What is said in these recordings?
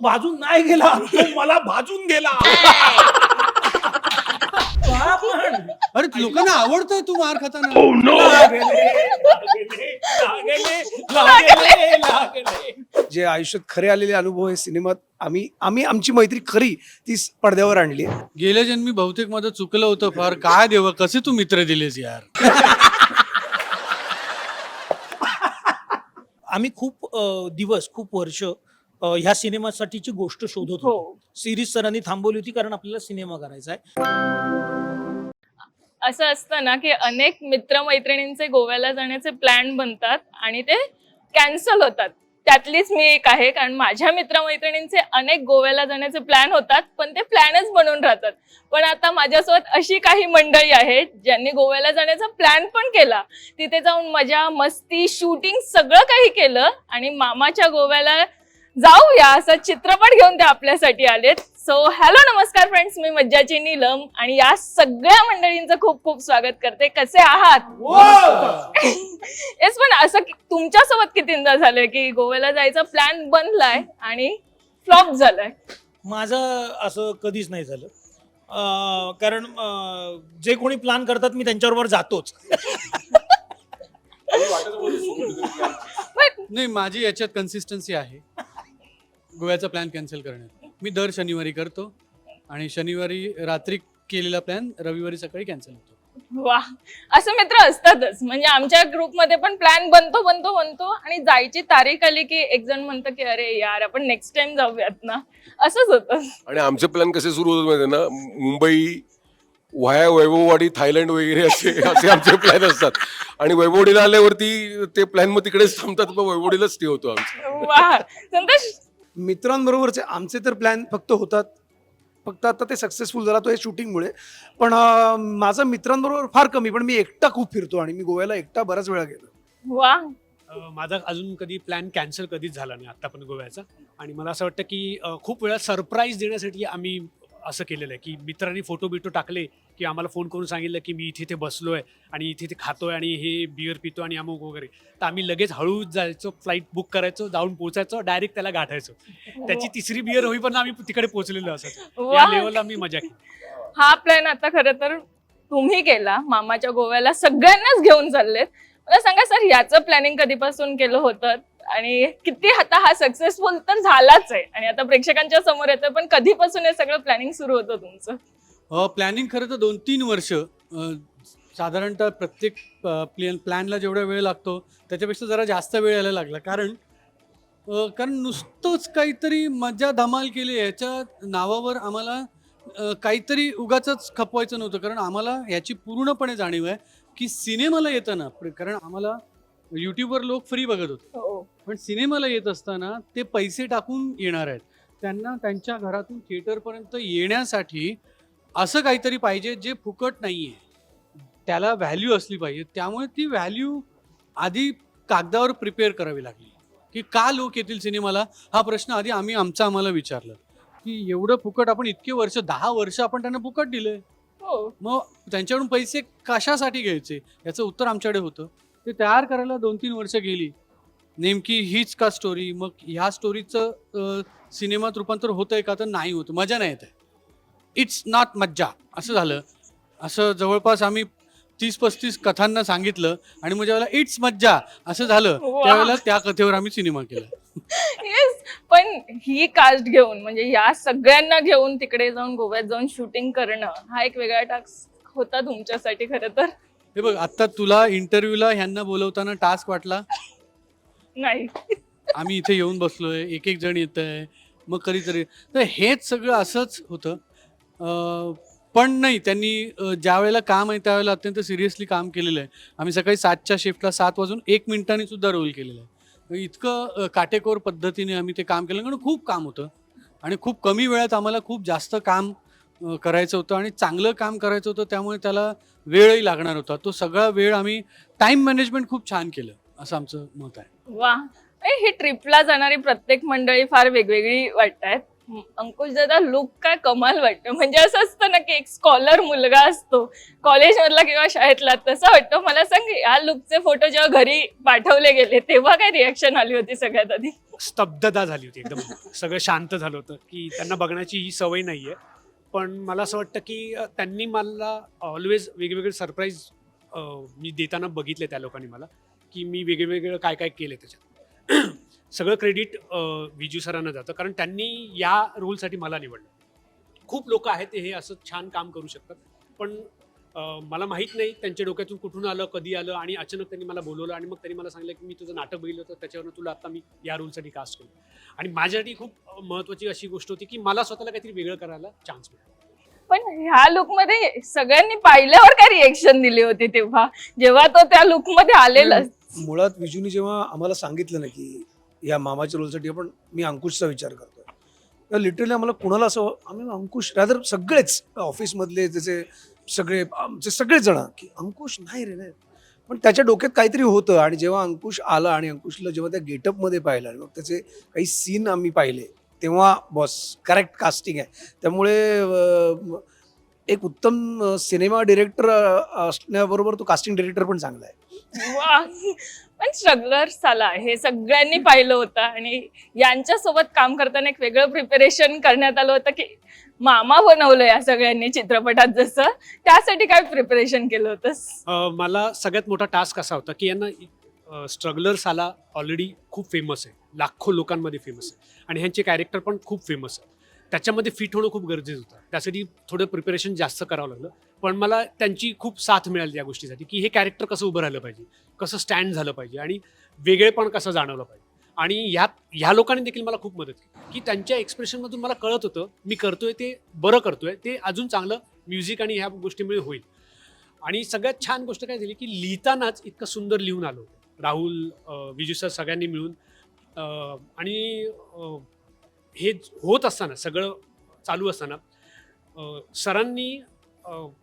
भाजून नाही गेला, तो मला भाजून गेला. पण अरे लोकांना आवडतंय तू मार खाताना. लागले. जे आयुष्यात खरे आलेले अनुभव हे सिनेमात आम्ही आमची मैत्री खरी ती पडद्यावर आणली. गेल्या जन्मी बहुतेक माझं चुकलं होतं फार. काय देवा, कसे तू मित्र दिलेस यार. आम्ही खूप दिवस खूप वर्ष ह्या सिनेमासाठीची गोष्ट शोधत होतो. सिरीज सरांनी थांबवली होती कारण आपल्याला सिनेमा करायचा आहे. असं असतं ना की अनेक मित्रमैत्रिणींचे गोव्याला जाण्याचे प्लॅन बनतात आणि ते कॅन्सल होतात. त्यातलीच मी एक आहे, कारण माझ्या मित्रमैत्रिणींचे अनेक गोव्याला जाण्याचे प्लॅन होतात पण ते प्लॅनच बनून राहतात. पण आता माझ्यासोबत अशी काही मंडळी आहेत ज्यांनी गोव्याला जाण्याचा प्लॅन पण केला, तिथे जाऊन मजा मस्ती शूटिंग सगळं काही केलं आणि मामाच्या गोव्याला जाऊया असं चित्रपट घेऊन ते आपल्यासाठी आलेत. सो हॅलो नमस्कार फ्रेंड्स, मी मज्जाची नीलम आणि या सगळ्या मंडळींचं खूप खूप स्वागत करते. कसे आहात? येस, पण असं तुमच्यासोबत कितींदा झालंय की गोव्याला जायचा प्लॅन बनलाय आणि फ्लॉप झालाय? माझं असं कधीच नाही झालं, कारण जे कोणी प्लॅन करतात मी त्यांच्याबरोबर जातोच. नाही, माझी याच्यात कन्सिस्टन्सी आहे गोव्याचा प्लॅन कॅन्सल करण्यात. मी दर शनिवारी करतो आणि शनिवारी रात्री केलेला प्लॅन रविवारी सकाळी कॅन्सल होतो. वा, असे मित्र असतातच. म्हणजे आमच्या ग्रुपमध्ये पण प्लॅन बनतो आणि जायची तारीख आली की एक जण म्हणतं की अरे यार आपण नेक्स्ट टाइम जाऊयात ना, असंच होतं. आणि आमचे प्लॅन कसे सुरू होतात माहिती ना, मुंबई व्हाया वैभववाडी थायलंड वगैरे असे आमचे प्लॅन असतात. आणि वैभववाडीला आल्यावरती ते प्लॅन मग तिकडेच थांबतात, मग वैभववाडीलाच स्टे होतो आमचा. वा संतोष, मित्रांबरोबरचे आमचे तर प्लॅन फक्त होतात, फक्त आता ते सक्सेसफुल झाला तो हे शूटिंगमुळे. पण माझा मित्रांबरोबर फार कमी, पण मी एकटा खूप फिरतो आणि मी गोव्याला एकटा बऱ्याच वेळा गेलो. वा, माझा अजून कधी प्लॅन कॅन्सल कधीच झाला नाही आता पण गोव्याचा. आणि मला असं वाटतं की खूप वेळा सरप्राईज देण्यासाठी आम्ही असं केलेलं आहे की मित्रांनी फोटो बिटो टाकले की आम्हाला फोन करून सांगितलं की मी इथे बसलोय आणि इथे खातोय आणि हे बिअर पितो आणि अमुक वगैरे, तर आम्ही लगेच हळू जायचो, फ्लाईट बुक करायचो, जाऊन पोहोचायचो, डायरेक्ट त्याला गाठायचो. त्याची तिसरी बिअर होईपर्यंत आम्ही तिकडे पोहोचलेलो असायचो. या लेवलला आम्ही मजा केली. हा प्लॅन आता खरं तर तुम्ही केला, मामाच्या गोव्याला सगळ्यांनाच घेऊन चाललेत. मला सांगा सर, याचं प्लॅनिंग कधीपासून केलं होतं आणि किती आता हा सक्सेसफुल तर झालाच आहे आणि आता प्रेक्षकांच्या समोर येतं, पण कधीपासून हे सगळं प्लॅनिंग सुरू होतं तुमचं? प्लॅनिंग खरं तर 2-3 वर्ष. साधारणतः प्रत्येक प्लॅनला जेवढा वेळ लागतो त्याच्यापेक्षा जरा जास्त वेळ यायला लागला. कारण नुसतंच काहीतरी मजा धमाल केली याच्या नावावर आम्हाला काहीतरी उगाचच खपवायचं नव्हतं. कारण आम्हाला याची पूर्णपणे जाणीव आहे की सिनेमाला येताना, कारण आम्हाला यूट्यूबवर लोक फ्री बघत होते, पण सिनेमाला येत असताना ते पैसे टाकून येणार आहेत. त्यांना त्यांच्या घरातून थिएटरपर्यंत येण्यासाठी असं काहीतरी पाहिजे जे फुकट नाही आहे, त्याला व्हॅल्यू असली पाहिजे. त्यामुळे ती व्हॅल्यू आधी कागदावर प्रिपेअर करावी लागली की का लोक येतील सिनेमाला. हा प्रश्न आधी आम्हाला विचारलं की एवढं फुकट आपण इतके वर्ष 10 वर्ष आपण त्यांना फुकट दिलंय, मग त्यांच्याकडून पैसे कशासाठी घ्यायचे याचं उत्तर आमच्याकडे होतं. ते तयार करायला 2-3 वर्ष गेली. नेमकी हीच का स्टोरी, मग ह्या स्टोरीचं सिनेमात रूपांतर होतंय का, तर नाही होतं, मजा नाही येत आहे, इट्स नॉट मज्जा असं झालं. असं जवळपास आम्ही 30-35 कथांना सांगितलं आणि मग ज्यावेळेला इट्स मज्जा असं झालं त्यावेळेला त्या कथेवर आम्ही सिनेमा केला. येस, पण ही कास्ट घेऊन म्हणजे या सगळ्यांना घेऊन तिकडे जाऊन गोव्यात जाऊन शूटिंग करणं हा एक वेगळा टास्क होता तुमच्यासाठी खरं तर. हे बघ, आता तुला इंटरव्ह्यूला ह्यांना बोलवताना टास्क वाटला नाही, आम्ही इथे येऊन बसलोय, एक एक जण येत आहे, मग कधीतरी तर हेच सगळं असंच होतं. पण नाही, त्यांनी ज्या वेळेला काम आहे त्यावेळेला अत्यंत सिरियसली काम केलेलं आहे. आम्ही सकाळी 7च्या शिफ्टला 7:01 सुद्धा रोल केलेला आहे. इतकं काटेकोर पद्धतीने आम्ही ते काम केलं, कारण खूप काम होतं आणि खूप कमी वेळात आम्हाला खूप जास्त काम करायचं होतं आणि चांगलं काम करायचं होतं. त्यामुळे त्याला वेळही लागणार होता. तो सगळा वेळ आम्ही टाइम मॅनेजमेंट खूप छान केलं असं आमचं मत आहे. वा, ही ट्रिपला जाणारी प्रत्येक मंडळी फार वेगवेगळी वाटतायत. अंकुश दादा लुक काय कमाल वाटतं. म्हणजे असं असतं ना की एक स्कॉलर मुलगा असतो कॉलेजमधला किंवा शाळेतला, तसं वाटतं. मला सांग, या लुकचे फोटो जेव्हा घरी पाठवले गेले तेव्हा काय रिॲक्शन आली होती सगळ्यात आधी? स्तब्धता झाली होती एकदम. सगळं शांत झालं होतं की त्यांना बघण्याची ही सवय नाहीये. पण मला असं वाटतं की त्यांनी मला ऑलवेज वेगवेगळे सरप्राईज मी देताना बघितले त्या लोकांनी मला, की मी वेगवेगळं काय काय केलं त्याच्यात. सगळं क्रेडिट विजू सरांना जातं, कारण त्यांनी या रोलसाठी मला निवडलं. खूप लोक आहेत हे असं छान काम करू शकतात, पण मला माहीत नाही त्यांच्या डोक्यातून कुठून आलं, कधी आलं, आणि अचानक त्यांनी मला बोलवलं आणि मग त्यांनी मला सांगितलं की मी तुझं नाटक बघितलं होतं, त्याच्यावरून तुला आता मी या रोलसाठी कास्ट केलं. आणि माझ्यासाठी खूप महत्त्वाची अशी गोष्ट होती की मला स्वतःला काहीतरी वेगळं करायला चान्स मिळाला. पण ह्या लुक मध्ये सगळ्यांनी पाहिल्यावर काय रिएक्शन दिली होती तेव्हा, जेव्हा तो त्या लुक मध्ये आलेला? मुळात विजूनी जेव्हा आम्हाला सांगितलं ना की या मामाच्या रोलसाठी मी अंकुशचा विचार करतोय, तर लिटरली आम्हाला कुणाला असं, आम्ही अंकुश रादर सगळेच ऑफिसमधले त्याचे सगळे आमचे सगळेच जण की अंकुश नाही रे नाही, पण त्याच्या डोक्यात काहीतरी होतं. आणि जेव्हा अंकुश आला आणि अंकुशला जेव्हा त्या गेटअपमध्ये पाहिलं आणि मग त्याचे काही सीन आम्ही पाहिले, तेव्हा बॉस करेक्ट कास्टिंग आहे. त्यामुळे एक उत्तम सिनेमा डिरेक्टर असण्याबरोबर तो कास्टिंग डिरेक्टर पण चांगला आहे. वा. पण स्ट्रगलर साला हे सगळ्यांनी पाहिलं होतं आणि यांच्यासोबत काम करताना एक वेगळं प्रिपरेशन करण्यात आलं होतं की मामा बनवलं या सगळ्यांनी चित्रपटात, जसं त्यासाठी काय प्रिपरेशन केलं होतंस? मला सगळ्यात मोठा टास्क असा होता की यांना स्ट्रगलर साला ऑलरेडी खूप फेमस आहे, लाखो लोकांमध्ये फेमस आहे, आणि ह्यांचे कॅरेक्टर पण खूप फेमस आहे. त्याच्यामध्ये फिट होणं खूप गरजेचं होतं. त्यासाठी थोडं प्रिपरेशन जास्त करावं लागलं. पण मला त्यांची खूप साथ मिळाली या गोष्टीसाठी की हे कॅरेक्टर कसं उभं राहिलं पाहिजे, कसं स्टँड झालं पाहिजे, आणि वेगळेपण कसं जाणवलं पाहिजे. आणि ह्या लोकांनी देखील मला खूप मदत केली की त्यांच्या एक्सप्रेशनमधून मला कळत होतं मी करतोय ते बरं करतोय, ते अजून चांगलं म्युझिक आणि ह्या गोष्टीमुळे होईल. आणि सगळ्यात छान गोष्ट काय झाली की लिहितानाच इतकं सुंदर लिहून आलं होतं. राहुल, विजू सर सगळ्यांनी मिळून, आणि हे होत असताना, सगळं चालू असताना सरांनी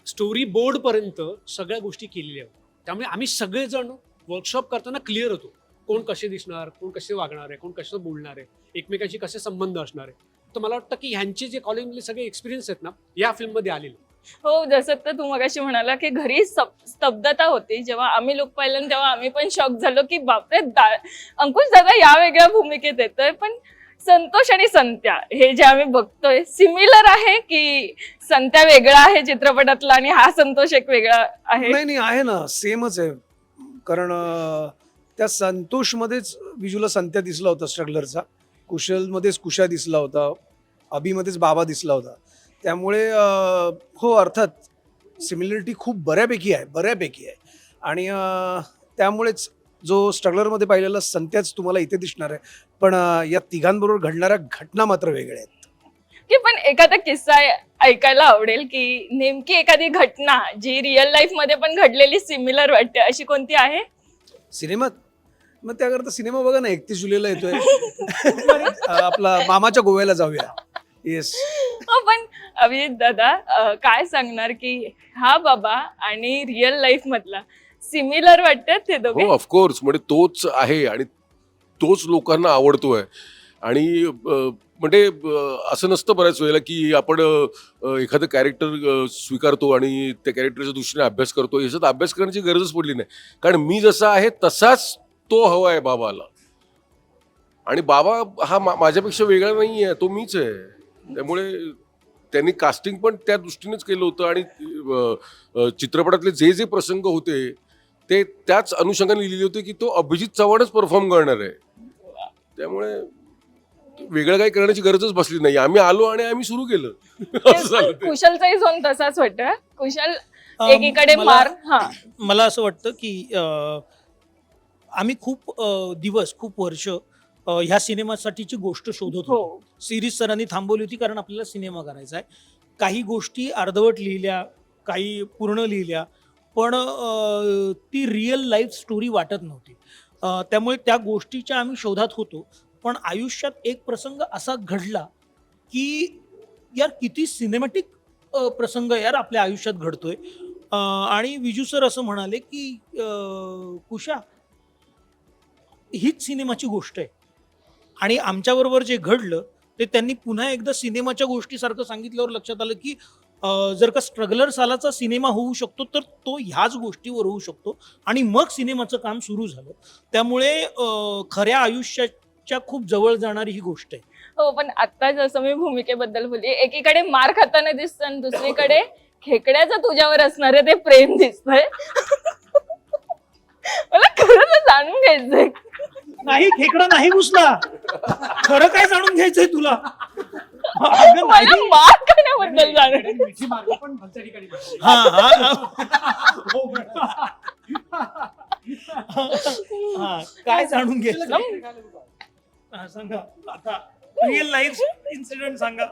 स्टोरी बोर्डपर्यंत सगळ्या गोष्टी केलेल्या होत्या. त्यामुळे आम्ही सगळेजण वर्कशॉप करताना क्लिअर होतो, कोण कसे दिसणार, कोण कसे वागणार आहे, कोण कसं बोलणार आहे, एकमेकांशी कसे संबंध असणार आहे. तर मला वाटतं की ह्यांचे जे कॉलेजमधले सगळे एक्सपिरियन्स आहेत ना, या फिल्ममध्ये आलेले. हो, जसं तर तू मगाशी म्हणाला की घरी स्तब्धता होती. जेव्हा आम्ही लुक पाहिलं तेव्हा आम्ही पण शॉक झालो की बापरे, अंकुश दादा या वेगळ्या भूमिकेत येतोय. पण संतोष आणि संत्या हे जे आम्ही बघतोय सिमिलर आहे की संत्या वेगळा आहे चित्रपटातला आणि हा संतोष एक वेगळा आहे? नाही आहे ना, सेमच आहे. कारण त्या संतोषमध्येच विजूला संत्या दिसला होता स्ट्रगलरचा, कुशलमध्येच कुशा दिसला होता, अभिमध्येच बाबा दिसला होता. त्यामुळे हो, अर्थात सिमिलरिटी खूप बऱ्यापैकी आहे. आणि त्यामुळेच जो स्ट्रगलरमध्ये पाहिलेला संत्याच तुम्हाला इथे दिसणार आहे. पण या तिघांबरोबर घडणाऱ्या घटना मात्र वेगळ्या आहेत. की पण एखादा किस्सा ऐकायला आवडेल की नेमकी एखादी घटना जी रिअल लाईफ मध्ये पण घडलेली सिमिलर वाटते, अशी कोणती आहे? सिनेमात मग त्याकरता सिनेमा बघा ना, 31 जुलैला येतोय. आपला मामाच्या गोव्याला जाऊया. येस. पण अभिजित दादा, काय सांगणार की हा बाबा आणि रिअल लाईफ मधला सिमिलर वाटतात ते दोघे? हो, ऑफकोर्स. म्हणजे तोच आहे आणि तोच लोकांना आवडतोय. आणि म्हणजे असं नसतं बऱ्याच वेळेला की आपण एखादं कॅरेक्टर स्वीकारतो आणि त्या कॅरेक्टरच्या दृष्टीने अभ्यास करतो. याच्यात अभ्यास करण्याची गरजच पडली नाही, कारण मी जसा आहे तसाच तो हवा आहे बाबाला. आणि बाबा हा माझ्यापेक्षा वेगळा नाही आहे, तो मीच आहे. त्यामुळे त्यांनी कास्टिंग पण त्या दृष्टीनेच केलं होतं. आणि चित्रपटातले जे जे प्रसंग होते ते त्याच अनुषंगाने लिहिलेले होते की तो अभिजित चव्हाणच परफॉर्म करणार आहे. त्यामुळे वेगळं काही करण्याची गरजच बसली नाही. आम्ही आलो आणि आम्ही सुरू केलं. असं झालं ते. कुशलचाही झोन तसाच वाटतं. कुशल एकीकडे मला असं वाटतं की आम्ही खूप दिवस, खूप वर्ष ह्या सिनेमासाठीची गोष्ट शोधत होतो. सिरीज सरांनी थांबवली होती कारण आपल्याला सिनेमा करायचा आहे. काही गोष्टी अर्धवट लिहिल्या, काही पूर्ण लिहिल्या, पण ती रिअल लाईफ स्टोरी वाटत नव्हती. त्यामुळे त्या गोष्टीच्या आम्ही शोधात होतो. पण आयुष्यात एक प्रसंग असा घडला की यार किती सिनेमॅटिक प्रसंग यार आपल्या आयुष्यात घडतोय. आणि विजू सर असं म्हणाले की कुशा, हीच सिनेमाची गोष्ट आहे. आणि आमच्याबरोबर जे घडलं ते त्यांनी पुन्हा एकदा सिनेमाच्या गोष्टीसारखं सांगितल्यावर लक्षात आलं की जर का स्ट्रगलर सालाचा सिनेमा होऊ शकतो तर तो ह्याच गोष्टीवर होऊ शकतो आणि मग सिनेमाचं काम सुरू झालं. त्यामुळे खऱ्या आयुष्याच्या खूप जवळ जाणारी ही गोष्ट आहे. हो, पण आता जसं मी भूमिकेबद्दल बोलली, एकीकडे मार खाताना दिसतं आणि दुसरीकडे खेकड्याचं तुझ्यावर असणारे ते प्रेम दिसतंय. मला खरंच जाणून घ्यायचंय. नाही, खेकडा नाही घुसला. खरं काय जाणून घ्यायचंय तुला? अगं मला नाही. मार खाण्याबद्दल जाणून. मिरची मारली पण भलत्या ठिकाणी मारली. हा हा, काय जाणून घ्यायचं? हा, सांगा आता रिअल लाईफ इन्सिडेंट सांगा.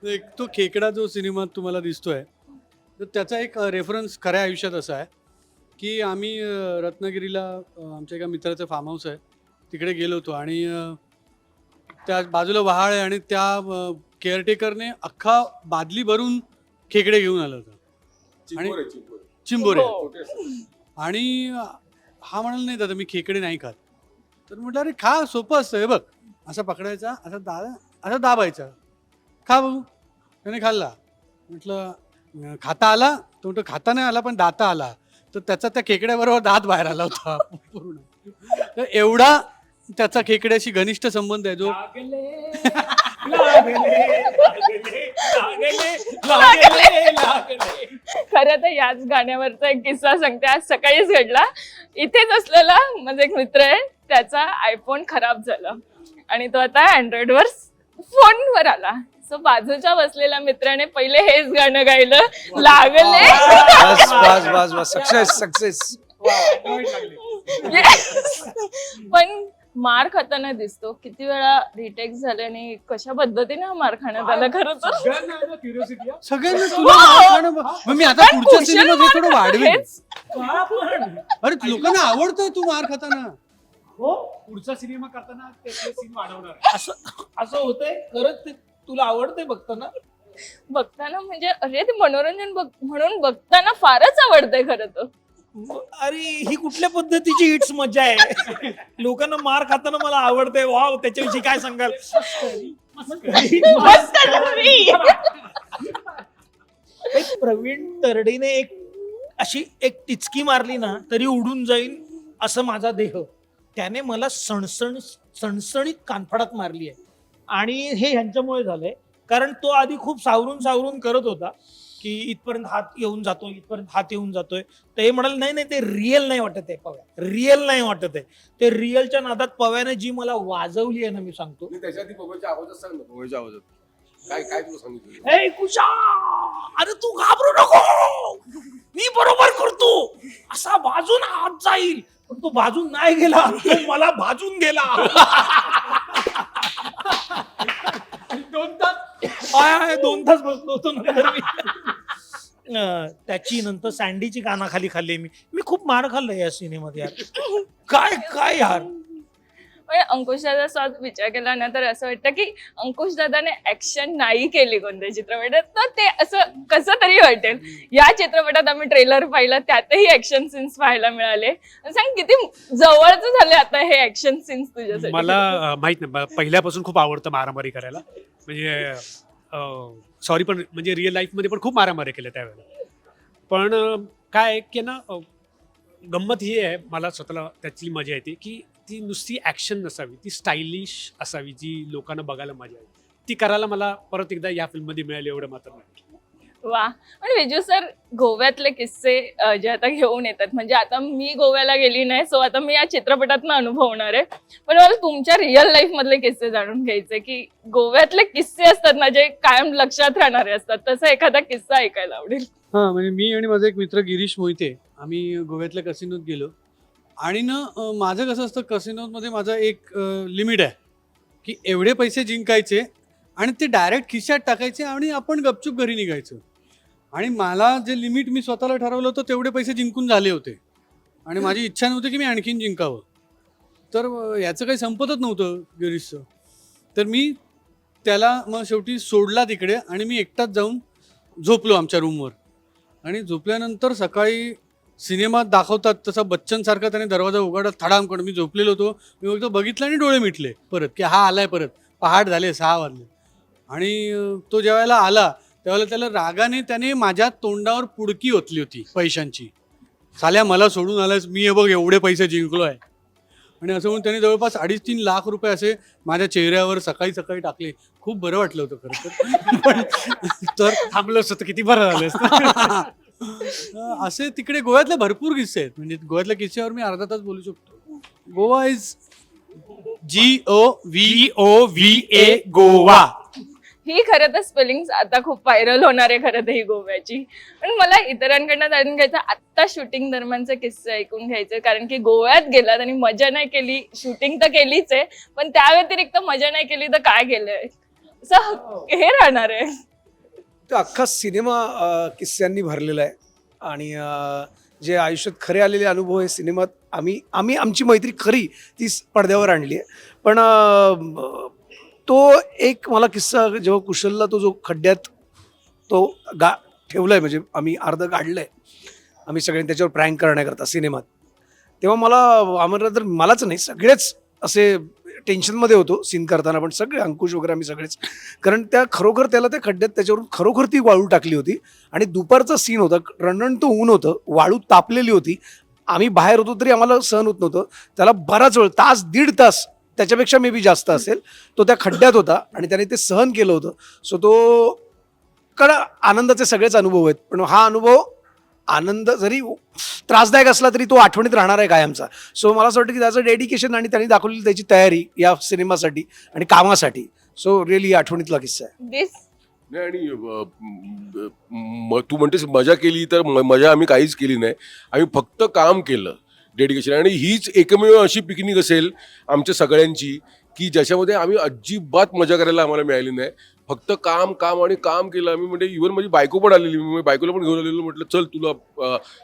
एक तो खेकडा जो सिनेमात तुम्हाला दिसतोय तर त्याचा एक रेफरन्स खऱ्या आयुष्यात असा आहे की आम्ही रत्नागिरीला आमच्या एका मित्राचं फार्म हाऊस आहे, तिकडे गेलो होतो आणि त्या बाजूला वहाळ आहे आणि त्या केअरटेकरने अख्खा बादली भरून खेकडे घेऊन आलं होतं. चिंबोरे. हो. आणि हा म्हणाला नाही दादा मी खेकडे नाही खात. तर म्हटलं अरे खा, सोपं असतं, हे बघ असा पकडायचा, असा दाबायचा, खा बघू. त्याने खाल्ला. म्हटलं खाता आला? तो म्हटलं खाता नाही आला पण दाता आला. तर त्याचा त्या खेकड्याबरोबर दात बाहेर आला होता पूर्ण. तर एवढा त्याचा खेकड्याशी घनिष्ठ संबंध आहे जो खरं तर याच गाण्यावरचा एक किस्सा सांगते. आज सकाळीच घडला. इथेच असलेला माझा एक मित्र आहे, त्याचा आयफोन खराब झाला आणि तो आता अँड्रॉइडवर फोनवर आला. सो बाजूच्या बसलेल्या मित्राने पहिले हेच गाणं गायलं, लागले. बस बस बस बस, सक्सेस सक्सेस. Yes. पण मार खाताना दिसतो. किती वेळा रिटेक झाले आणि कशा पद्धतीने हा मार खाण्यात आला खरं तर. सगळ्यांना आहे ना curiosity आहे. सगळ्यांना तुला मार खाणं मग मी आता पुढच्या कुशल सिनेमात हे थोडं मार वाढवेन. हेच. अरे लोकांना आवडतंय तू मार खाताना. हो, पुढचा सिनेमा करताना त्यातले सीन वाढवणार आहे. असं होतंय खरंच. ते तुला आवडतंय बघताना? बघताना म्हणजे अरे ते मनोरंजन म्हणून बघताना फारच आवडतंय खरं तर. अरे ही कुठल्या पद्धतीची हिट्स मजा आहे? लोकांना मार खाताना मला आवडतंय. वाव, त्याच्याविषयी काय सांगाल? मस्त story. एक प्रवीण तरडेने अशी एक टिचकी मारली ना तरी उडून जाईल असं माझा देह. त्याने मला सणसणीत कानफडात मारली आहे आणि हे ह्यांच्यामुळे झालंय. कारण तो आधी खूप सावरून करत होता की इथपर्यंत हात येऊन जातोय, इथपर्यंत हात येऊन जातोय. तर हे म्हणाल नाही नाही, ते रिअल नाही वाटत आहे पव्या, रिअल नाही वाटत आहे. ते रिअलच्या नादात पव्याने जी मला वाजवली आहे ना, मी सांगतो. त्याच्या आधी पवनच्या आवाजात सांग ना, पवनच्या आवाजात काय काय तुला सांगितलं? ए कुशा, अरे तू घाबरू नको, मी बरोबर करतो. असा बाजून हात जाईल, पण तो बाजून नाही गेला, तो मला भाजून गेला. 2 तास बसलो होतो नंतर मी. त्याची नंतर सँडीची कानाखाली खाल्ली मी खूप मार खाल्लं या सिनेमात यार. काय यार. अंकुश दादा विचार केला ना तर असं वाटतं की अंकुश दादाने ऍक्शन नाही केली कोणत्या चित्रपटात, तर ते असं कसं तरी वाटेल. या चित्रपटात आम्ही ट्रेलर पाहिलं, त्यातही ऍक्शन सीन्स पाहायला मिळाले. सांग किती जवळच झाले आता हे ऍक्शन सीन्स तुझ्यासाठी? मला माहित नाही, पहिल्यापासून खूप आवडतं मारामारी करायला. म्हणजे सॉरी पण म्हणजे रिअल लाईफमध्ये पण खूप मारामारी केल्या त्यावेळेला. पण काय की ना, गंमत ही आहे, मला स्वतःला त्याची मजा येते की ती नुसती ॲक्शन नसावी, ती स्टायलिश असावी, जी लोकांना बघायला मजा येते. ती करायला मला परत एकदा या फिल्ममध्ये मिळाली, एवढं मात्र नाही. वा. पण विजू सर, गोव्यातले किस्से जे आता घेऊन येतात, म्हणजे आता मी गोव्याला गेली नाही, सो आता मी या चित्रपटातनं अनुभवणार आहे. पण मला तुमच्या रिअल लाईफ मधले किस्से जाणून घ्यायचे की गोव्यातले किस्से असतात ना जे कायम लक्षात राहणारे असतात, तसा एखादा किस्सा ऐकायला आवडेल. हा, म्हणजे मी आणि माझा एक मित्र गिरीश मोहिते आम्ही गोव्यातल्या कसिनोत गेलो आणि ना माझं कसं असतं, कसिनोमध्ये माझं एक लिमिट आहे की एवढे पैसे जिंकायचे आणि ते डायरेक्ट खिशात टाकायचे आणि आपण गपचूप घरी निघायचं. आणि मला जे लिमिट मी स्वतःला ठरवलं होतं तेवढे पैसे जिंकून झाले होते आणि माझी इच्छा नव्हती की मी आणखीन जिंकावं. तर याचं काही संपतच नव्हतं गिरीशचं. तर मी त्याला मग शेवटी सोडला तिकडे आणि मी एकटाच जाऊन झोपलो आमच्या रूमवर. आणि झोपल्यानंतर सकाळी सिनेमात दाखवतात तसा बच्चनसारखा त्याने दरवाजा उघडला, थडाम करून मी झोपलेलो होतो. मी फक्त बघितलं आणि डोळे मिटले परत की हा आलाय परत. पहाट झाले 6 वाजले आणि तो जेवायला आला त्यावेळेला त्याला रागाने त्याने माझ्या तोंडावर पुडकी ओतली होती पैशांची. साल्या मला सोडून आलास, मी हे बघ एवढे पैसे जिंकलो आहे. आणि असं म्हणून त्याने जवळपास 2.5-3 लाख रुपये असे माझ्या चेहऱ्यावर सकाळी सकाळी टाकले. खूप बरं वाटलं होतं खरं तर. पण तर थांबलं असतं तर किती बरं झालं असतं. असे तिकडे गोव्यातले भरपूर किस्से आहेत. म्हणजे गोव्यातल्या किस्स्यावर मी अर्धा तास बोलू शकतो. Goa is GOVA Goa. ही खरं तर स्पेलिंग आता खूप व्हायरल होणार आहे खरं तर ही गोव्याची. पण मला इतरांकडनं जाणून घ्यायचं, आत्ता शूटिंग दरम्यानचे किस्से ऐकून घ्यायचे, कारण की गोव्यात गेलात आणि मजा नाही केली. शूटिंग तर केलीच आहे, पण त्या व्यतिरिक्त मजा नाही केली तर काय केलंय असं हे राहणार आहे. तो अख्खा सिनेमा किस्स्यांनी भरलेला आहे आणि जे आयुष्यात खरे आलेले अनुभव हे सिनेमात आम्ही आमची मैत्री खरी ती पडद्यावर आणली आहे. पण तो एक मला किस्सा, जेव्हा कुशलला तो जो खड्ड्यात तो ठेवलाय, म्हणजे आम्ही अर्ध काढलंय आम्ही सगळ्यांनी त्याच्यावर प्रँक करण्याकरता सिनेमात, तेव्हा मला आम्हाला तर मलाच नाही सगळेच असे टेन्शनमध्ये होतो सीन करताना. पण सगळे अंकुश वगैरे आम्ही सगळेच, कारण त्या खरोखर त्याला त्या खड्ड्यात त्याच्यावरून खरोखर ती वाळू टाकली होती आणि दुपारचा सीन होता, रणरणतं ऊन होतं, वाळू तापलेली होती, आम्ही बाहेर होतो तरी आम्हाला सहन होत नव्हतं. त्याला बराच वेळ, तास 1.5 तास, त्याच्यापेक्षा मे बी जास्त असेल, तो त्या खड्ड्यात होता आणि त्याने ते सहन केलं होतं. सो तो कडा आनंदाचे सगळेच अनुभव आहेत, पण हा अनुभव आनंद जरी त्रासदायक असला तरी तो आठवणीत राहणार आहे कायमचा. सो मला असं वाटतं की त्याचं डेडिकेशन आणि त्यांनी दाखवलेली त्याची तयारी या सिनेमासाठी आणि कामासाठी, सो रिअली आठवणीतला किस्सा आहे. दिस नाही आणि तू म्हणतेस मजा केली, तर मजा आम्ही काहीच केली नाही. आम्ही फक्त काम केलं, डेडिकेशन. आणि हीच एकमेव अशी पिकनिक असेल आमच्या सगळ्यांची की ज्याच्यामध्ये आम्ही अजिबात मजा करायला आम्हाला मिळाली नाही. फक्त काम काम आणि काम केलं आम्ही. म्हणजे इव्हन माझी बायको पण आलेली, मी बायकोला पण घेऊन आलेलो. म्हटलं चल तुला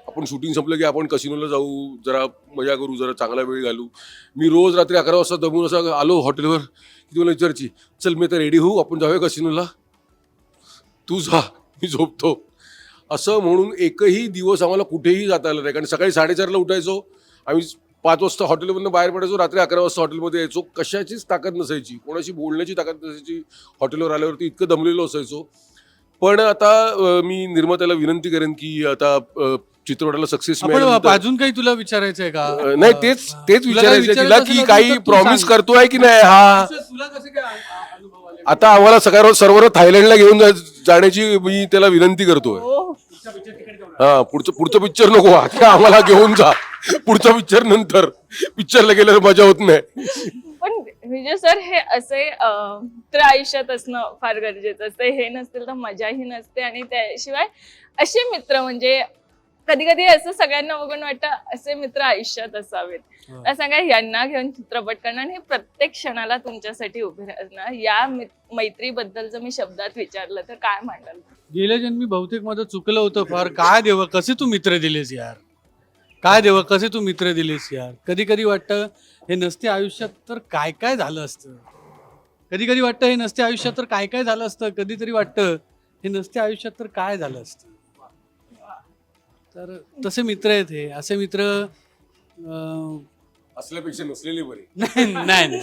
आपण शूटिंग संपलं की आपण कसिनोला जाऊ, जरा मजा करू, जरा चांगला वेळ घालू. मी रोज रात्री 11 वाजता दमून असं आलो हॉटेलवर की तुला विचारची चल मी आता रेडी होऊ, आपण जाऊया कसिनोला. तू जा, मी झोपतो. असं म्हणून एकही दिवस आम्हाला कुठेही जाता आलं नाही. कारण सकाळी 4:30ला उठायचो आम्ही, 5 वाजता हॉटेलमधून बाहेर पडायचो, रात्री 11 वाजता हॉटेलमध्ये यायचो. कशाचीच ताकद नसायची, कोणाशी बोलण्याची ताकद नसायची. हॉटेलवर आल्यावरती इतकं दमलेलो असायचो. पण आता मी निर्मात्याला विनंती करेन की आता चित्रपटाला सक्सेस आपण अजून काही तुला विचारायचं आहे का? नाही, तेच तुला काही विचारायचं तिला विचारायचं की असेल काही तर तू प्रॉमिस सांग. करतोय की नाही. हा तुला कसे काय अनुभव आले? आता आम्हाला सर्व थायलंडला घेऊन जाण्याची मी त्याला विनंती करतोय. हा, पुढचं पिक्चर नको, आता आम्हाला घेऊन जा. पुढचा पिक्चर नंतर, पिक्चरला गेल्यावर मजा होत नाही. पण विजय सर, हे असे मित्र आयुष्यात असणं फार गरजेचं असतं. हे नसतील तर मजाही नसते. आणि त्याशिवाय असे मित्र, म्हणजे कधी कधी असं सगळ्यांना बघून वाटतं असे मित्र आयुष्यात असावेत. तर सांगा, यांना घेऊन चित्रपट करणं आणि हे प्रत्येक क्षणाला तुमच्यासाठी उभे राहणं, या मैत्रीबद्दल जर मी शब्दात विचारलं तर काय मांडाल? गेल्या जन्मी बहुतेक माझं चुकलं होतं फार. काय देवा, कसे तू मित्र दिलेस यार, काय देवा, कसे तू मित्र दिलेस यार. कधी कधी वाटतं हे नसते आयुष्यात तर काय काय झालं असतं. कधी कधी वाटतं हे नसते आयुष्यात तर काय काय झालं असतं. कधीतरी वाटतं हे नसते आयुष्यात तर काय झालं असतं. तर तसे मित्र आहेत हे. असे मित्र असल्यापेक्षा नसलेली बरी. नाही.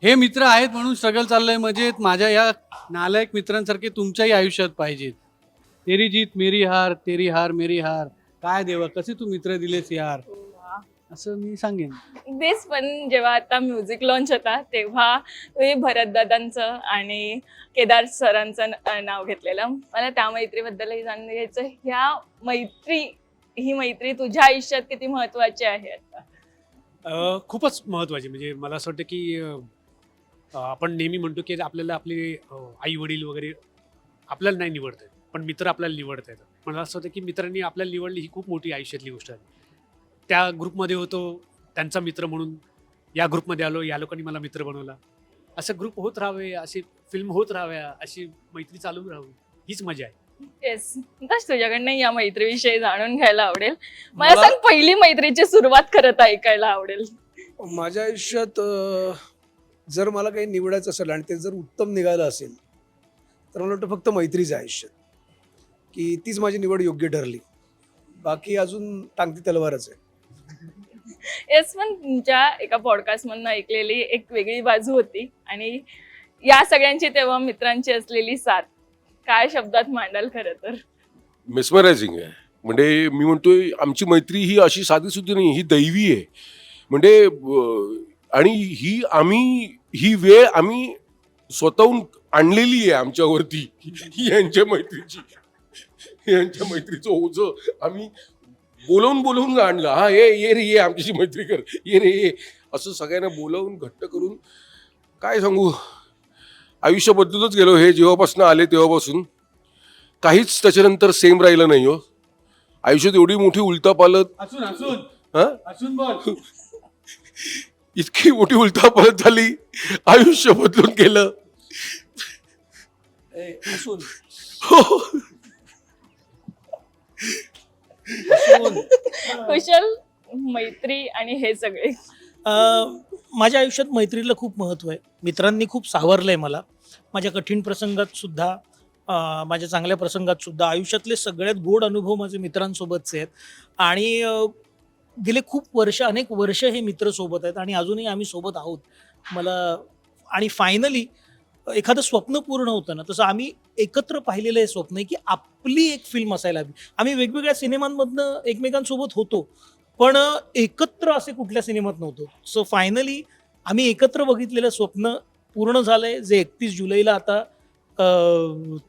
हे मित्र आहेत म्हणून स्ट्रगल चाललंय मजेत. माझ्या या नालायक मित्रांसारखे तुमच्याही आयुष्यात पाहिजेत. तेरी जीत मेरी हार, तेरी हार मेरी हार. काय देवा, कसे तू मित्र दिलेस यार, असं मी सांगेन. दिस पण जेव्हा आता म्युझिक लॉन्च होता तेव्हा तुम्ही भरत दादांचं आणि केदार सरांचं नाव घेतलेलं. मला त्या मैत्रीबद्दलही जाणून घ्यायचं. ही मैत्री तुझ्या आयुष्यात किती महत्वाची आहे आता? खूपच महत्त्वाची. म्हणजे मला असं वाटतं की आपण नेहमी म्हणतो की आपल्याला आपले आई वडील वगैरे आपल्याला नाही निवडत आहेत, पण मित्र आपल्याला निवडता येतात. मला असं होतं की मित्रांनी आपल्याला निवडली ही खूप मोठी आयुष्यातली गोष्ट आहे. त्या ग्रुपमध्ये होतो, त्यांचा मित्र म्हणून या ग्रुपमध्ये आलो, या लोकांनी मला मित्र बनवला. असं ग्रुप होत राहावे, अशी फिल्म होत राहाव्या, अशी मैत्री चालू राहावी, हीच मजा आहे. येस, तस तुझ्याकडनं या मैत्रीविषयी जाणून घ्यायला आवडेल. मला सांग, पहिली मैत्रीची सुरुवात करत ऐकायला आवडेल. माझ्या आयुष्यात जर मला काही निवडायचं असेल आणि ते जर उत्तम निघालं असेल तर मला वाटतं फक्त मैत्रीचं आयुष्यात, की तीच माझी निवड योग्य ठरली. बाकी अजून टांगती तलवारच आहे. येस, पण तुमच्या एका पॉडकास्ट मधनं ऐकलेली एक वेगळी बाजू होती आणि या सगळ्यांची तेव्हा मित्रांची असलेली साथ काय शब्दात मांडाल खरं तर. मेस्मरायझिंग आहे. म्हणजे मी म्हणतोय आमची मैत्री ही अशी साधी सुद्धा नाही, ही दैवी आहे. म्हणजे आणि ही वेळ आम्ही स्वतःहून आणलेली आहे आमच्यावरती यांच्या मैत्रीचं ओझं आम्ही बोलवून आणलं. हा ये रे ये आमच्याशी मैत्री कर, ये रे ये, असं सगळ्यांना बोलावून घट्ट करून काय सांगू, आयुष्य बदलतच गेलो. हे जेव्हापासून आले तेव्हापासून काहीच त्याच्यानंतर सेम राहिलं नाही हो. आयुष्यात एवढी मोठी उलटापालट बोल. इतकी मोठी उलटापालट झाली, आयुष्य बदलून गेलं. हो. कुशल, मैत्री आणि हे सगळे माझ्या आयुष्यात मैत्रीला खूप महत्त्व आहे. मित्रांनी खूप सावरलंय मला, माझ्या कठीण प्रसंगात सुद्धा, माझ्या चांगल्या प्रसंगात सुद्धा. आयुष्यातले सगळ्यात गोड अनुभव माझे मित्रांसोबतचे आहेत आणि गेले खूप वर्ष, अनेक वर्ष हे मित्र सोबत आहेत आणि अजूनही आम्ही सोबत आहोत. मला आणि फायनली एखादं स्वप्न पूर्ण होतं ना, तसं आम्ही एकत्र पाहिलेलं हे स्वप्न आहे की आपली एक फिल्म असायला हवी. आम्ही वेगवेगळ्या सिनेमांमधनं एकमेकांसोबत होतो, पण एकत्र असे कुठल्या सिनेमात नव्हतो. सो फायनली आम्ही एकत्र बघितलेलं स्वप्न पूर्ण झालंय, जे 31 जुलैला आता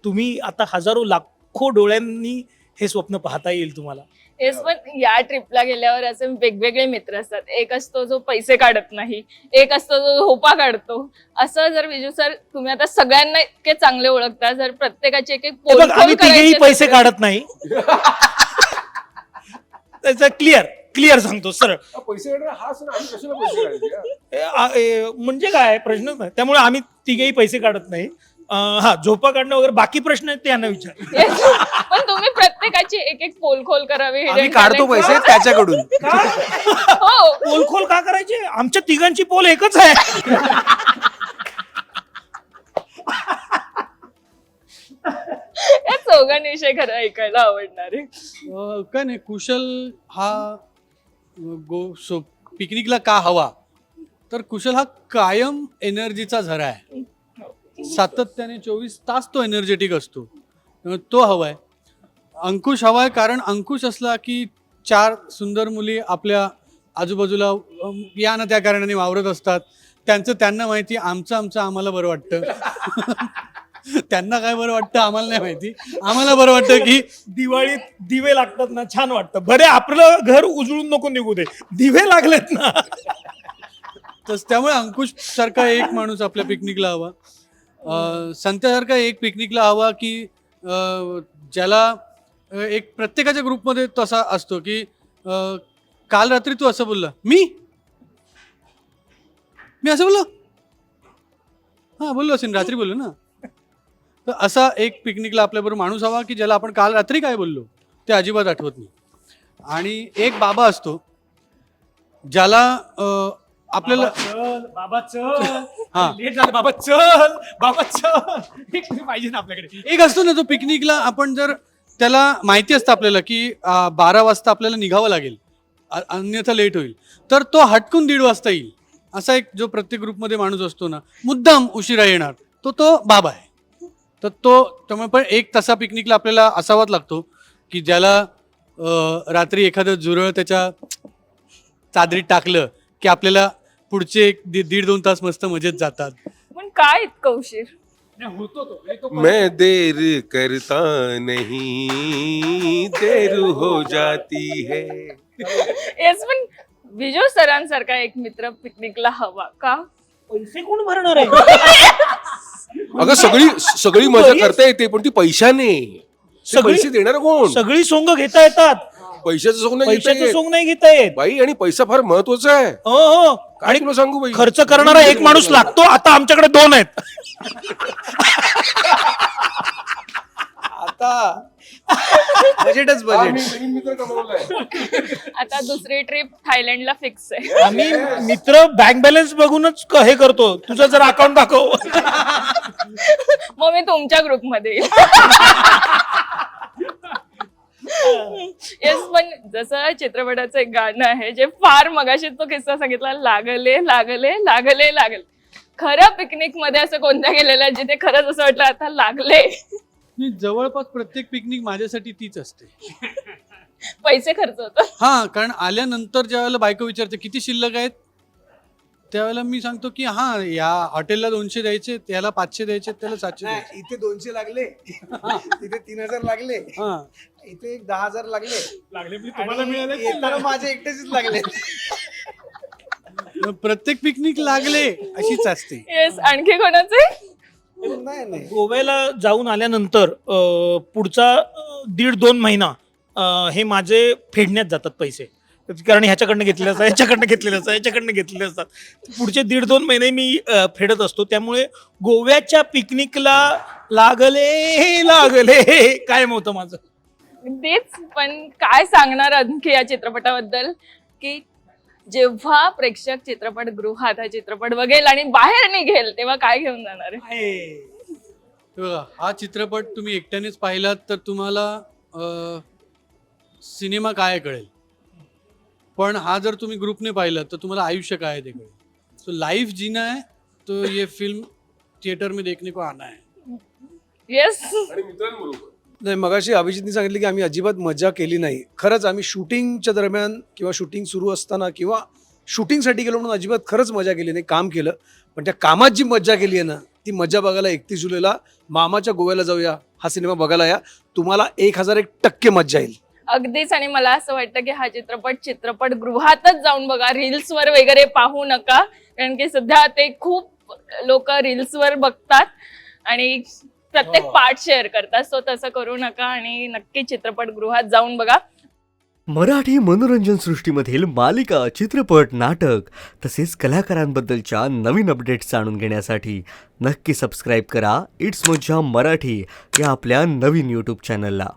तुम्ही आता हजारो लाखो डोळ्यांनी हे स्वप्न पाहता येईल तुम्हाला. येस, पण या ट्रिपला गेल्यावर असे वेगवेगळे मित्र असतात. एक असतो जो पैसे काढत नाही, एक असतो जो झोपा काढतो. असं जर विजू सर, तुम्ही आता सगळ्यांना इतके चांगले ओळखता, जर प्रत्येकाचे एक एक हे बघ, आम्ही तिघेही पैसे करायचे काढत नाही. त्याचं क्लिअर सांगतो सरळ. पैसे हाच ना, आम्ही कशाला पैसे काढायचे? म्हणजे काय प्रश्नच नाही. त्यामुळे आम्ही तिघेही पैसे काढत नाही. हा, झोपा काढणं वगैरे बाकी प्रश्न आहेत ते यांना विचार. Yes, पण तुम्ही प्रत्येकाची एक एक पोलखोल करावी. hidden आम्ही काढतो talent. पैसे त्याच्याकडून. हो, पोलखोल का करायचे? आमच्या तिघांची पोल एकच आहे. या चौघांविषयी खरं ऐकायला आवडणार आहे. काय नाही, कुशल हा पिकनिकला का हवा, तर कुशल हा कायम एनर्जीचा झरा आहे. सातत्याने 24 तास तो एनर्जेटिक असतो, त्यामुळे तो हवाय. अंकुश हवाय कारण अंकुश असला की 4 सुंदर मुली आपल्या आजूबाजूला या ना त्या कारणाने वावरत असतात. त्यांना माहिती, आमचं आम्हाला बरं वाटतं. त्यांना काय बरं वाटतं आम्हाला नाही माहिती. आम्हाला बरं वाटतं की दिवाळीत दिवे लागतात ना, छान वाटतं. बरे आपलं घर उजळून नको निघू दे, दिवे लागलेत ना. त्यामुळे अंकुश सारखा एक माणूस आपल्या पिकनिकला हवा. संत्यासारखा एक पिकनिकला हवा की ज्याला एक प्रत्येकाच्या ग्रुपमध्ये तसा असतो की काल रात्री तू असं बोलला, मी असं बोललो, हा बोललो असेल, रात्री बोललो ना. तर असा एक पिकनिकला आपल्याबरोबर माणूस हवा की ज्याला आपण काल रात्री काय बोललो ते अजिबात आठवत नाही. आणि एक बाबा असतो ज्याला आपल्याला बाबा चल, हा. लेट झालं बाबा चल, बाबा चल, एक पाहिजे ना आपल्याकडे. एक असतो ना तो पिकनिकला, आपण जर त्याला माहिती असतं आपल्याला की 12 वाजता आपल्याला निघावं लागेल, अन्यथा लेट होईल, तर तो हटकून 1:30 वाजता येईल. असा एक जो प्रत्येक ग्रुपमध्ये माणूस असतो ना, मुद्दाम उशिरा येणार, तो बाबा आहे. तर त्यामुळे पण एक तसा पिकनिकला आपल्याला असावाच लागतो की ज्याला रात्री एखादं झुरळ त्याच्या चादरीत टाकलं की आपल्याला पुढचे 1.5-2 तास मस्त मजेत जातात. पण काय इतकं उशीर? नाही, होतो तो मैं देर करता नहीं, देर हो जाती है. येस, पण विजू सरांसारखा एक मित्र पिकनिकला हवा का? पैसे कोण भरणार आहे? अगं सगळी मजा करता येते, पण ती पैशाने. पैसे देणार कोण? सगळी सोंग घेता येतात, पैशाचं सोंग नाही घेता पैशाचं येत. सोंग नाही घेता येत. बाई, आणि पैसा फार महत्वाचा आहे. हो हो, काय तुला सांगू बाई, खर्च करणारा एक माणूस लागतो. आता आमच्याकडे 2 आहेत. आता बजेटच बजेट. नवीन मित्र कमवलाय. आता दुसरी ट्रिप थायलंडला फिक्स आहे. आम्ही मित्र बँक बॅलन्स बघूनच हे करतो. तुझं जर अकाउंट दाखव. मग मी तुमच्या ग्रुपमध्ये येईल. येस, पण जसं चित्रपटाचं एक गाणं आहे जे फार मगाशी तो किस्सा सांगितला, लागले लागले लागले लागले. खरं पिकनिक मध्ये असं कोणत्या गेलेलं आहे जिथे खरंच असं वाटलं आता लागले? मी जवळपास प्रत्येक पिकनिक माझ्यासाठी तीच असते. पैसे खर्च होतात. हा, कारण आल्यानंतर ज्या वेळेला बायको विचारते किती शिल्लक आहेत, त्यावेळेला मी सांगतो की हा, या हॉटेलला 200 द्यायचे, त्याला 500 द्यायचे, त्याला 700 द्यायचे. नाही, इथे 200 लागले, इथे 3000 लागले, हा, इथे एक 10,000 लागले, तुम्हाला आणि येताना माझे एकटेच लागले. प्रत्येक पिकनिक लागले अशीच असते. येस, आणखी कोणाचे? नाही नाही गोव्याला जाऊन आल्यानंतर पुढचा 1.5-2 महिना हे माझे फेडण्यात जातात पैसे, कारण ह्याच्याकडनं घेतलेले असतात, ह्याच्याकडनं घेतलेले असतात, ह्याच्याकडनं घेतलेले असतात. पुढचे 1.5-2 महिने मी फेडत असतो. त्यामुळे गोव्याच्या पिकनिकला लागले लागले कायम होतं माझं. तेच, पण काय सांगणार आणखी या चित्रपटाबद्दल, की जेव्हा प्रेक्षक चित्रपटगृहात हा चित्रपट बघेल आणि बाहेर निघेल तेव्हा काय घेऊन जाणार आहे? हे बघा, हा चित्रपट तुम्ही एकट्यानेच पाहिलात तर तुम्हाला सिनेमा काय कळेल, पण हा जर तुम्ही ग्रुपने पाहिलात तर तुम्हाला आयुष्य काय आहे ते कळेल. सो लाइफ जीना है तो ये फिल्म थिएटर में देखने को आना है. येस, आणि मित्रांबरोबर नाही, मगाशी अभिजितनी सांगितलं की आम्ही अजिबात मजा केली नाही. खरंच आम्ही शूटिंगच्या दरम्यान किंवा शूटिंग सुरू असताना किंवा शूटिंगसाठी गेलो म्हणून अजिबात खरंच मजा केली नाही, काम केलं. पण त्या कामात जी मजा केली आहे ना, ती मजा बघायला 31 जुलैला मामाच्या गोव्याला जाऊया हा सिनेमा बघायला या. तुम्हाला 1001% मजा येईल. अगदीच. आणि मला असं वाटतं की हा चित्रपटगृहातच जाऊन बघा, रील्सवर वगैरे पाहू नका, कारण की सध्या ते खूप लोक रील्सवर बघतात आणि प्रत्येक पार्ट शेअर करतात. सो तसं करू नका आणि नक्की चित्रपटगृहात जाऊन बघा. मराठी मनोरंजन सृष्टीमधील मालिका, चित्रपट, नाटक तसेच कलाकारांबद्दलच्या नवीन अपडेट्स जाणून घेण्यासाठी नक्की सबस्क्राईब करा इट्स मज्जा मराठी या आपल्या नवीन यूट्यूब चॅनलला.